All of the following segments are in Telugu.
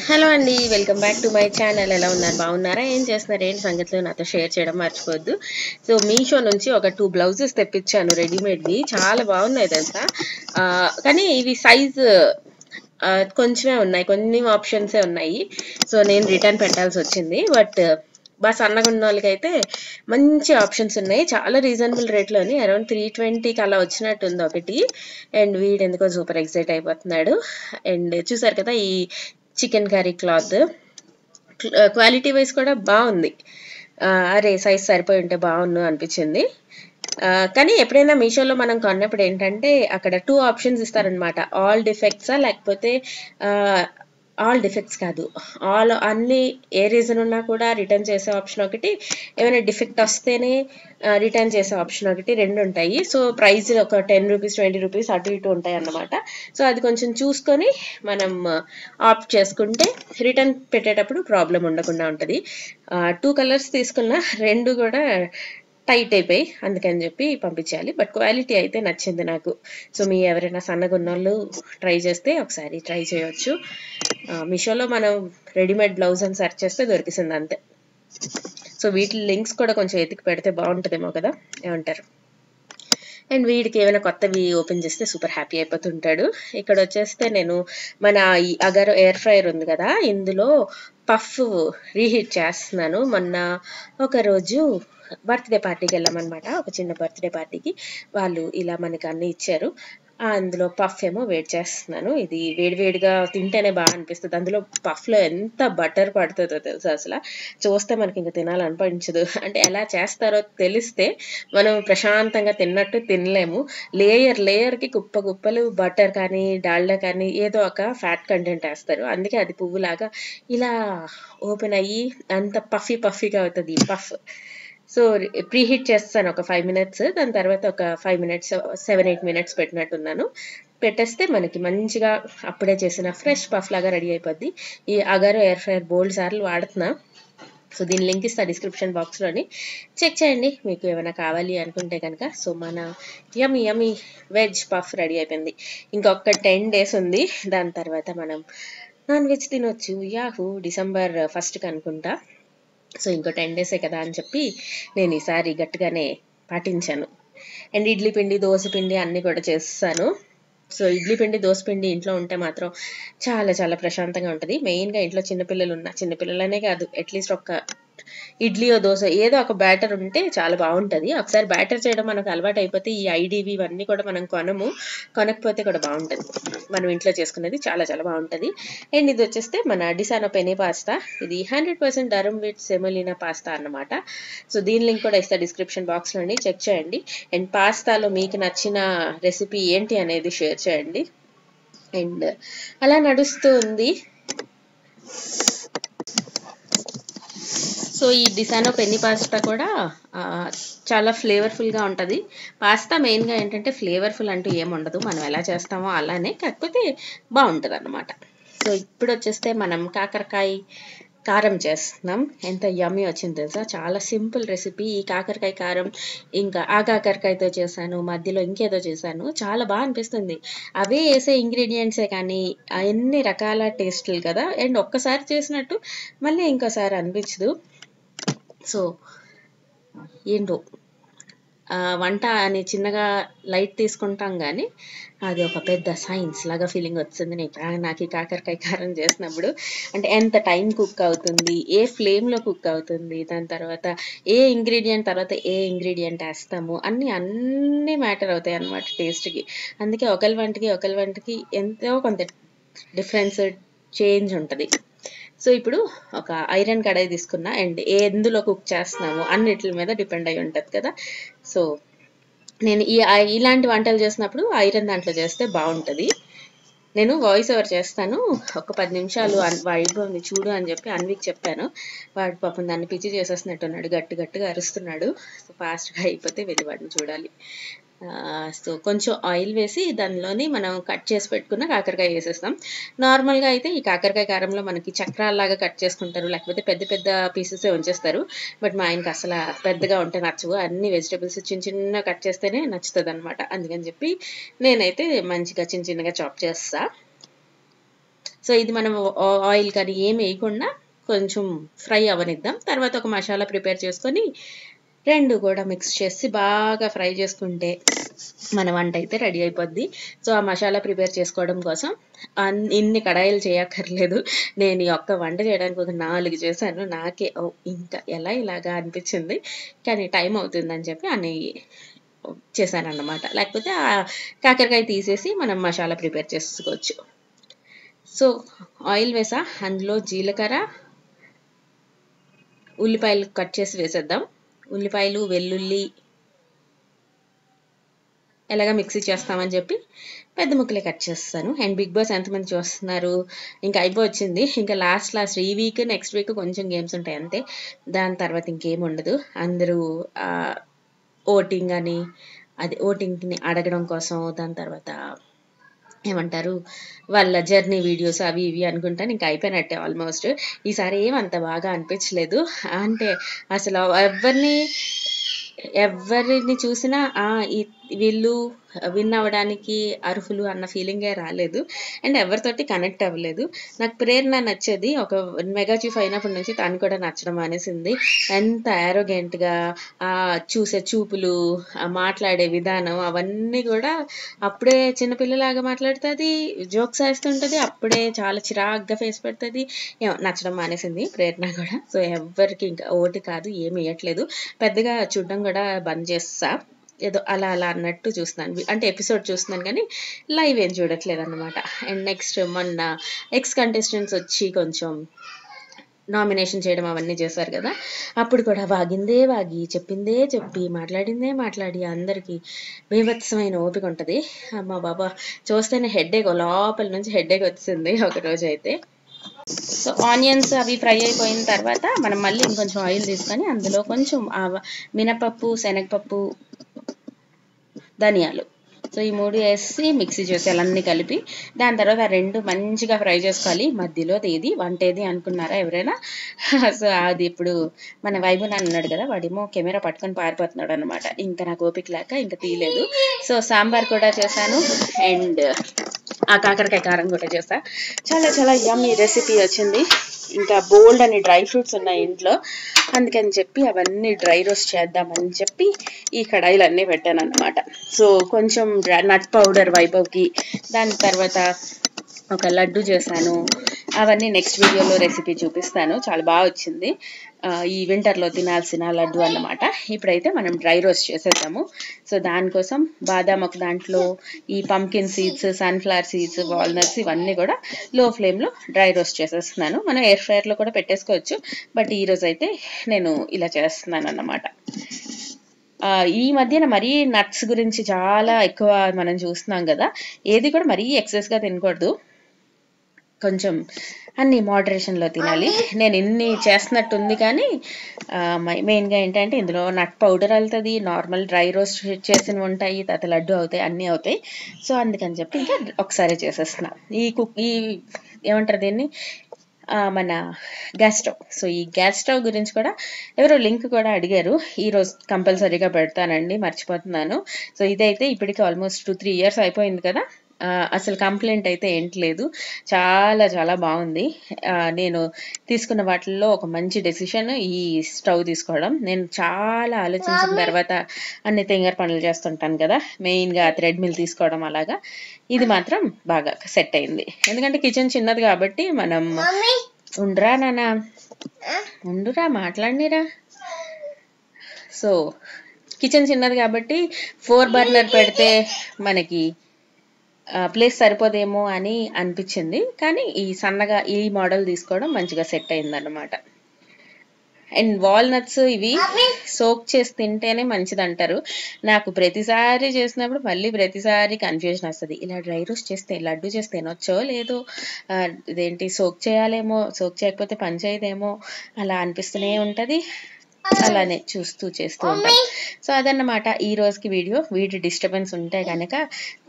హలో అండి. Welcome back to my channel. ఎలా ఉన్నారు? బాగున్నారా? ఏం చేస్తున్నారు? ఏంటి సంగతులు నాతో షేర్ చేయడం మర్చిపోవద్దు. సో మీషో నుంచి ఒక 2 బ్లౌజెస్ తెప్పించాను రెడీమేడ్‌వి. చాలా బాగున్నాయి తెలుసా! కానీ ఇవి సైజ్ కొంచెమే ఉన్నాయి. కొన్ని ఆప్షన్సే ఉన్నాయి. సో నేను రిటర్న్ పెట్టాల్సొచ్చింది. బట్ సన్నగున్నోళ్ళకైతే మంచి ఆప్షన్స్ ఉన్నాయి. చాలా రీజనబుల్ రేట్‌లోని అరౌండ్ 320కి అలా వచ్చినట్టుంది ఒకటి. అండ్ వీడెందుకో సూపర్ ఎక్సైట్ అయిపోతున్నాడు. అండ్ చూసారు కదా! ఈ chicken curry cloth quality wise కూడా బాగుంది. అరే సైజ్ సరిపోయి ఉంటే బాగుండు అనిపించింది. కానీ ఎప్పుడైనా మీషోలో మనం కొన్నప్పుడు ఏంటంటే అక్కడ 2 ఆప్షన్స్ ఇస్తారనమాట. ఆల్ డిఫెక్ట్సా లేకపోతే ఆల్ డిఫెక్ట్స్ కాదు. అన్ని ఏ రీజన్ ఉన్నా కూడా రిటర్న్ చేసే ఆప్షన్ ఒకటి, ఏమైనా డిఫెక్ట్ వస్తేనే రిటర్న్ చేసే ఆప్షన్ ఒకటి 2 ఉంటాయి. సో ప్రైస్ ఒక 10 రూపీస్ 20 రూపీస్ అటు ఇటు ఉంటాయి అన్నమాట. సో అది కొంచెం చూసుకొని మనం ఆప్ట్ చేసుకుంటే రిటర్న్ పెట్టేటప్పుడు ప్రాబ్లం ఉండకుండా ఉంటుంది. 2 కలర్స్ తీసుకున్న 2 కూడా టైట్ అయిపోయి అందుకని చెప్పి పంపించాలి. బట్ క్వాలిటీ అయితే నచ్చింది నాకు. సో మీ ఎవరైనా సన్నగున్నోళ్ళు ట్రై చేస్తే ఒకసారి ట్రై చేయొచ్చు. మీషోలో మనం రెడీమేడ్ బ్లౌజ్ అని సెర్చ్ చేస్తే దొరికిసింది అంతే. సో వీటి లింక్స్ కూడా కొంచెం ఎతికి పెడితే బాగుంటుందేమో కదా, ఏమంటారు? అండ్ వీడికి ఏమైనా కొత్తవి ఓపెన్ చేస్తే సూపర్ హ్యాపీ అయిపోతుంటాడు. ఇక్కడ వచ్చేస్తే నేను మన ఈ అగరో ఎయిర్ ఫ్రైయర్ ఉంది కదా, ఇందులో పఫ్ రీహీట్ చేస్తున్నాను. మొన్న ఒకరోజు బర్త్డే పార్టీకి వెళ్ళామన్నమాట. ఒక చిన్న బర్త్డే పార్టీకి వాళ్ళు ఇలా మనకి అన్ని ఇచ్చారు. అందులో పఫ్ ఏమో వేడి చేస్తున్నాను. ఇది వేడివేడిగా తింటేనే బాగా అనిపిస్తుంది. అందులో పఫ్లో ఎంత బటర్ పడుతుందో తెలుసా, అసలు చూస్తే మనకి ఇంకా తినాలనిపించదు. అంటే ఎలా చేస్తారో తెలిస్తే మనం ప్రశాంతంగా తిన్నట్టు తినలేము. లేయర్కి కుప్ప కుప్పలు బటర్ కానీ డాల్డా కానీ ఏదో ఒక ఫ్యాట్ కంటెంట్ వేస్తారు. అందుకే అది పువ్వులాగా ఇలా ఓపెన్ అయ్యి అంత పఫీగా అవుతుంది ఈ పఫ్. సో ప్రీహీట్ చేస్తాను ఒక 5 మినిట్స్. దాని తర్వాత ఒక 5 మినిట్స్ 7-8 మినిట్స్ పెట్టినట్టున్నాను. పెట్టేస్తే మనకి మంచిగా అప్పుడే చేసిన ఫ్రెష్ పఫ్ లాగా రెడీ అయిపోద్ది. ఈ అగారో ఎయిర్ ఫ్రైయర్ బోల్డ్ సార్లు వాడుతున్నా. సో దీని లింక్ ఇస్తా డిస్క్రిప్షన్ బాక్స్లోని, చెక్ చేయండి మీకు ఏమైనా కావాలి అనుకుంటే కనుక. సో మన యమ్మీ వెజ్ పఫ్ రెడీ అయిపోయింది. ఇంకొక 10 days ఉంది. దాని తర్వాత మనం నాన్ వెజ్ తినొచ్చు. యాహూ! December 1st అనుకుంటా. సో ఇంకో 10 days కదా అని చెప్పి నేను ఈసారి గట్టిగానే పాటించాను. అండ్ ఇడ్లీ పిండి దోశ పిండి అన్నీ కూడా చేస్తాను. సో ఇడ్లీ పిండి దోశ పిండి ఇంట్లో ఉంటే మాత్రం చాలా చాలా ప్రశాంతంగా ఉంటుంది. మెయిన్గా ఇంట్లో చిన్నపిల్లలనే కాదు, అట్లీస్ట్ ఒక ఇడ్లీ దోశ ఏదో ఒక బ్యాటర్ ఉంటే చాలా బాగుంటుంది. ఒకసారి బ్యాటర్ చేయడం మనకు అలవాటు అయిపోతే ఈ ఐడివి ఇవన్నీ కూడా మనం కొనకపోతే కూడా బాగుంటుంది. మనం ఇంట్లో చేసుకునేది చాలా చాలా బాగుంటుంది. అండ్ ఇది వచ్చేస్తే మన డిసానో పెనీ పాస్తా. ఇది 100% డరమ్ విత్ సెమోలినా పాస్తా అన్నమాట. సో దీని లింక్ కూడా ఇస్తా డిస్క్రిప్షన్ బాక్స్లోని, చెక్ చేయండి. అండ్ పాస్తాలో మీకు నచ్చిన రెసిపీ ఏంటి అనేది షేర్ చేయండి. అండ్ అలా నడుస్తూ ఉంది. సో ఈ డిసానో పెన్నీ పాస్తా కూడా చాలా ఫ్లేవర్ఫుల్గా ఉంటుంది. పాస్తా మెయిన్గా ఏంటంటే ఫ్లేవర్ఫుల్ అంటూ ఏముండదు, మనం ఎలా చేస్తామో అలానే, కాకపోతే బాగుంటుంది అన్నమాట. సో ఇప్పుడు వచ్చేస్తే మనం కాకరకాయ కారం చేస్తున్నాం. ఎంత యమ్మీ వచ్చింది తెలుసా, చాలా సింపుల్ రెసిపీ. ఈ కాకరకాయ కారం ఇంకా ఆ కాకరకాయతో చేశాను, మధ్యలో ఇంకేదో చేశాను, చాలా బాగా అనిపిస్తుంది. అవే వేసే ఇంగ్రీడియంట్సే కానీ అన్ని రకాల టేస్టులు కదా. అండ్ ఒక్కసారి చేసినట్టు మళ్ళీ ఇంకోసారి అనిపించదు. సో ఏంటో వంట అని చిన్నగా లైట్ తీసుకుంటాం కానీ అది ఒక పెద్ద సైన్స్ లాగా ఫీలింగ్ వస్తుంది నాకు ఈ కాకరకాయ కారం చేసినప్పుడు. అంటే ఎంత టైం కుక్ అవుతుంది, ఏ ఫ్లేమ్లో కుక్ అవుతుంది, దాని తర్వాత ఏ ఇంగ్రీడియంట్ వేస్తాము అన్నీ మ్యాటర్ అవుతాయి అన్నమాట టేస్ట్కి. అందుకే ఒకరి వంటకి ఎంతో కొంత డిఫరెన్స్ చేంజ్ ఉంటుంది. సో ఇప్పుడు ఒక ఐరన్ కడాయి తీసుకున్నా. అండ్ ఎందులో కుక్ చేస్తున్నాము అన్నిటి మీద డిపెండ్ అయి ఉంటుంది కదా. సో నేను ఇలాంటి వంటలు చేసినప్పుడు ఐరన్ దాంట్లో చేస్తే బాగుంటుంది. నేను వాయిస్ ఓవర్ చేస్తాను. ఒక 10 నిమిషాలు వైభవ్ని చూడు అని చెప్పి అన్వికి చెప్పాను. వాడు పాపం దాన్ని పిచ్చి చేసేస్తున్నట్టున్నాడు, గట్టిగా అరుస్తున్నాడు. సో ఫాస్ట్గా అయిపోతే వెళ్ళి వాడిని చూడాలి. సో కొంచెం ఆయిల్ వేసి దానిలోని మనం కట్ చేసి పెట్టుకున్న కాకరకాయ వేసేస్తాం. నార్మల్గా అయితే ఈ కాకరకాయ కారంలో మనకి చక్రాల్లాగా కట్ చేసుకుంటారు, లేకపోతే పెద్ద పెద్ద పీసెసే ఉంచేస్తారు. బట్ మా ఆయనకి అసలు పెద్దగా ఉంటే నచ్చవు, అన్ని వెజిటేబుల్స్ చిన్న కట్ చేస్తేనే నచ్చుతుంది అనమాట. అందుకని చెప్పి నేనైతే మంచిగా చిన్నగా చాప్ చేస్తా. సో ఇది మనం ఆయిల్ కానీ ఏం వేయకుండా కొంచెం ఫ్రై అవనిద్దాం. తర్వాత ఒక మసాలా ప్రిపేర్ చేసుకొని రెండు కూడా మిక్స్ చేసి బాగా ఫ్రై చేసుకుంటే మన వంట అయితే రెడీ అయిపోద్ది. సో ఆ మసాలా ప్రిపేర్ చేసుకోవడం కోసం ఇన్ని కడాయిలు చేయక్కర్లేదు. నేను ఈ ఒక్క వంట చేయడానికి ఒక 4 చేశాను. నాకే ఇంకా ఎలా ఇలాగా అనిపించింది, కానీ టైం అవుతుందని చెప్పి అన్ని చేశానన్నమాట. లేకపోతే ఆ కాకరకాయ తీసేసి మనం మసాలా ప్రిపేర్ చేసుకోవచ్చు. సో ఆయిల్ వేసా, అందులో జీలకర్ర, ఉల్లిపాయలు కట్ చేసి వేసేద్దాం. ఉల్లిపాయలు, వెల్లుల్లి ఎలాగ మిక్సీ చేస్తామని చెప్పి పెద్ద ముక్కలే కట్ చేస్తాను. అండ్ బిగ్ బాస్ ఎంతమంది చూస్తున్నారు, ఇంకా అయిపోవచ్చింది. ఇంకా లాస్ట్ ఈ వీక్ నెక్స్ట్ వీక్ కొంచెం గేమ్స్ ఉంటాయి అంతే. దాని తర్వాత ఇంకేం ఉండదు. అందరూ ఓటింగ్ అని అది ఓటింగ్ని అడగడం కోసం, దాని తర్వాత ఏమంటారు వాళ్ళ జర్నీ వీడియోస్ అవి ఇవి అనుకుంటాను. ఇంకా అయిపోయినట్టే ఆల్మోస్ట్. ఈసారి ఏమంత బాగా అనిపించలేదు. అంటే అసలు ఎవరిని చూసినా వీళ్ళు విన్ అవ్వడానికి అర్హులు అన్న ఫీలింగే రాలేదు. అండ్ ఎవరితోటి కనెక్ట్ అవ్వలేదు. నాకు ప్రేరణ నచ్చేది. ఒక మెగా చీఫ్ అయినప్పటి నుంచి తను కూడా నచ్చడం అనేసింది. ఎంత యారోగెంట్గా చూసే చూపులు, మాట్లాడే విధానం అవన్నీ కూడా అప్పుడే చిన్నపిల్లలాగా మాట్లాడుతుంది, జోక్స్ వేస్తుంటుంది, అప్పుడే చాలా చిరాగ్గా ఫేస్ పెడుతుంది. నచ్చడం మానేసింది ప్రేరణ కూడా. సో ఎవరికి ఇంకా ఓటు కాదు, ఏమి వేయట్లేదు. పెద్దగా చూడడం కూడా బంద్ చేస్తా. ఏదో అలా అన్నట్టు చూస్తున్నాను. అంటే ఎపిసోడ్ చూస్తున్నాను కానీ లైవ్ ఏం చూడట్లేదు అనమాట. అండ్ నెక్స్ట్ మొన్న ఎక్స్ కంటెస్టెంట్స్ వచ్చి కొంచెం నామినేషన్ చేయడం అవన్నీ చేశారు కదా, అప్పుడు కూడా వాగిందే వాగి, చెప్పిందే చెప్పి, మాట్లాడిందే మాట్లాడి అందరికీ బీభత్సమైన ఓపిక ఉంటుంది. అమ్మ బాబా చూస్తేనే హెడ్ఏక్, లోపల నుంచి హెడ్ఏక్ వచ్చింది ఒకరోజు అయితే. సో ఆనియన్స్ అవి ఫ్రై అయిపోయిన తర్వాత మనం మళ్ళీ ఇంకొంచెం ఆయిల్ తీసుకొని అందులో కొంచెం మినపప్పు, శనగపప్పు, ధనియాలు, సో ఈ 3 వేసి మిక్సీ చేసేయాలి అన్నీ కలిపి. దాని తర్వాత ఆ 2 మంచిగా ఫ్రై చేసుకోవాలి. మధ్యలో ఏది వంట ఏది అనుకున్నారా ఎవరైనా? సో అది ఇప్పుడు మన వైభవ్ అన్నాడు కదా, వాడేమో కెమెరా పట్టుకొని పారిపోతున్నాడు అనమాట. ఇంకా నాకు ఓపిక లేక ఇంకా తీయలేదు. సో సాంబార్ కూడా చేశాను. అండ్ ఆ కాకరకాయ కారం కూడా చేస్తా. చాలా యమ్మీ రెసిపీ వచ్చింది. ఇంకా బోల్డ్ అని డ్రై ఫ్రూట్స్ ఉన్నాయి ఇంట్లో, అందుకని చెప్పి అవన్నీ డ్రై రోస్ట్ చేద్దామని చెప్పి ఈ కడాయిలు అన్నీ పెట్టాను అనమాట. సో కొంచెం నట్ పౌడర్ వైభవ్కి, దాని తర్వాత ఒక లడ్డు చేశాను. అవన్నీ నెక్స్ట్ వీడియోలో రెసిపీ చూపిస్తాను. చాలా బాగా వచ్చింది. ఈ వింటర్లో తినాల్సిన లడ్డు అన్నమాట. ఇప్పుడైతే మనం డ్రై రోస్ట్ చేసేద్దాము. సో దానికోసం బాదాం ఒక దాంట్లో, ఈ pumpkin seeds, sunflower seeds, walnuts ఇవన్నీ కూడా లో ఫ్లేమ్లో డ్రై రోస్ట్ చేసేస్తున్నాను. మనం ఎయిర్ ఫ్రైయర్లో కూడా పెట్టేసుకోవచ్చు, బట్ ఈరోజు అయితే నేను ఇలా చేస్తున్నాను అన్నమాట. ఈ మధ్యన మరీ నట్స్ గురించి చాలా ఎక్కువ మనం చూస్తున్నాం కదా, ఏది కూడా మరీ ఎక్సెస్గా తినకూడదు, కొంచెం అన్ని మోడరేషన్లో తినాలి. నేను ఇన్ని చేస్తున్నట్టుంది కానీ మెయిన్గా ఏంటంటే ఇందులో నట్ పౌడర్ వెళ్తుంది, నార్మల్ డ్రై రోస్ట్ చేసినవి ఉంటాయి, తర్వాత లడ్డు అవుతాయి, అన్నీ అవుతాయి. సో అందుకని చెప్పి ఇంకా ఒకసారి చేసేస్తున్నా. ఈ ఏమంటారు దీన్ని, మన గ్యాస్ స్టవ్. సో ఈ గ్యాస్ స్టవ్ గురించి కూడా ఎవరో లింక్ కూడా అడిగారు. ఈరోజు కంపల్సరీగా పెడతానండి, మర్చిపోతున్నాను. సో ఇదైతే ఇప్పటికి ఆల్మోస్ట్ 2-3 ఇయర్స్ అయిపోయింది కదా, అసలు కంప్లైంట్ అయితే ఏంటి లేదు. చాలా బాగుంది. నేను తీసుకున్న వాటిల్లో ఒక మంచి డెసిషన్ ఈ స్టవ్ తీసుకోవడం. నేను చాలా ఆలోచించిన తర్వాత అన్ని తెంగర పనులు చేస్తుంటాను కదా, మెయిన్గా థ్రెడ్ మిల్ తీసుకోవడం, అలాగా ఇది మాత్రం బాగా సెట్ అయింది. ఎందుకంటే కిచెన్ చిన్నది కాబట్టి మనం ఉండురా నాన్న, ఉండురా మాట్లాడినిరా. సో కిచెన్ చిన్నది కాబట్టి 4 బర్నర్ పెడితే మనకి ప్లేస్ సరిపోదేమో అని అనిపించింది, కానీ ఈ సన్నగా ఈ మోడల్ తీసుకోవడం మంచిగా సెట్ అయిందన్నమాట. అండ్ వాల్నట్స్ ఇవి సోక్ చేసి తింటేనే మంచిది అంటారు. నాకు ప్రతిసారి చేసినప్పుడు మళ్ళీ ప్రతిసారి కన్ఫ్యూజన్ వస్తుంది, ఇలా డ్రై రోస్ట్ చేస్తే లడ్డు చేస్తే తినొచ్చో లేదో, ఇదేంటి సోక్ చేయాలేమో, సోక్ చేయకపోతే పని చేయదేమో, అలా అనిపిస్తూనే ఉంటుంది. అలానే చూస్తూ చేస్తూ ఉంటాం. సో అదన్నమాట ఈ రోజుకి వీడి డిస్టర్బెన్స్ ఉంటే కనుక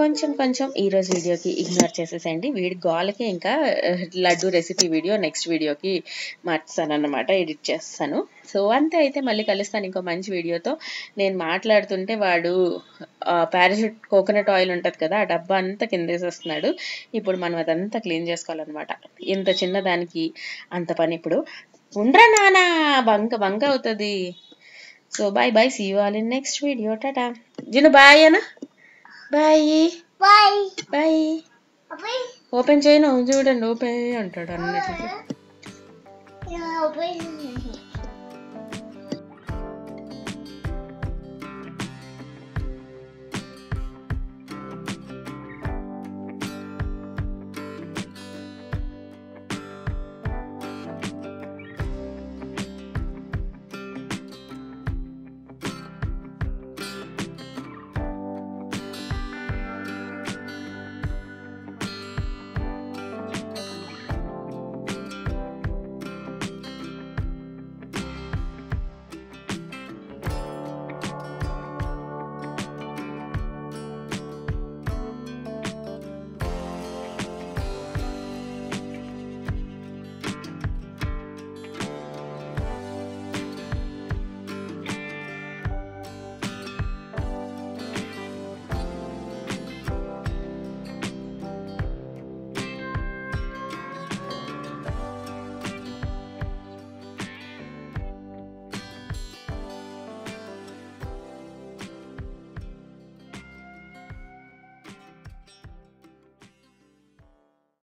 కొంచెం ఈ రోజు వీడియోకి ఇగ్నోర్ చేసేసండి. వీడి గోలకి ఇంకా లడ్డు రెసిపీ వీడియో నెక్స్ట్ వీడియోకి మార్చాను అన్నమాట, ఎడిట్ చేస్తాను. సో అంతే, అయితే మళ్ళీ కలుస్తాను ఇంకో మంచి వీడియోతో. నేను మాట్లాడుతుంటే వాడు పారాషూట్ కోకోనట్ ఆయిల్ ఉంటుంది కదా, ఆ డబ్బా అంతా కిందేసేస్తున్నాడు. ఇప్పుడు మనం అదంతా క్లీన్ చేసుకోవాలన్నమాట. ఇంత చిన్నదానికి అంత పని. ఇప్పుడు ఉండరా నానా, బంక అవుతుంది. So bye bye, see you all in next video. Tata. Jinu bye అనా, బాయ్ బాయ్. ఓపెన్ చేయను, చూడండి ఓపెన్ అంటాడు అన్నట్లు.